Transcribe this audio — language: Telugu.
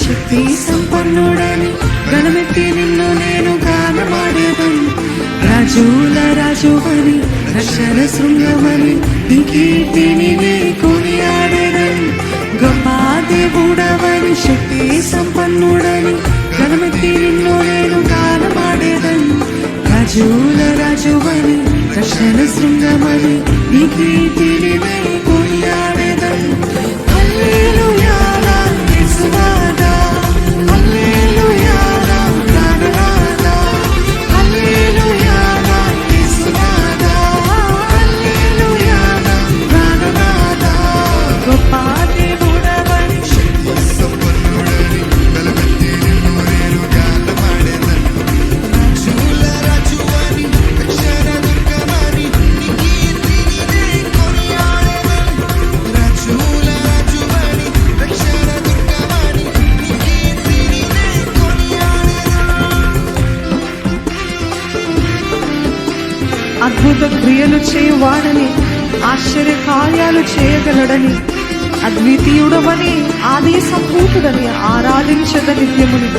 శక్తి సంపన్నుడని గణమెత్తి నిన్ను నేను గానమాడేదను. రాజుల రాజువని రక్షణ శృంగమని నీ కీర్తిని నే కొనియాడేదను. గొప్ప దేవుడవని శక్తి సంపన్నుడని గణమెత్తి నిన్ను నేను గానమాడేదను. రాజుల రాజువని రక్షణ శృంగమని నీ కీర్తిని నే కొనియాడేదను. హల్లెలూయా నా యేసునాథా, హల్లెలూయా నా ప్రాణనాథా, హల్లెలూయా నా యేసునాథా, హల్లెలూయా నా ప్రాణనాథా. గొప్ప దేవుడవని శక్తి సంపన్నుడని గణమెత్తి నిన్ను నేను గానమాడేదను. రాజుల రాజువని రక్షణ దుర్గమని నీ కీర్తిని నే కొనియాడేదను. రాజుల రాజువని రక్షణ దుర్గమని నీ కీర్తిని నే కొనియాడేదను. అద్భుత క్రియలు చేయువాడని ఆశ్చర్య కార్యాలు చేయగలడని అద్వితీయుడవని ఆది సంభూతుడని ఆరాధించద నిత్యముని.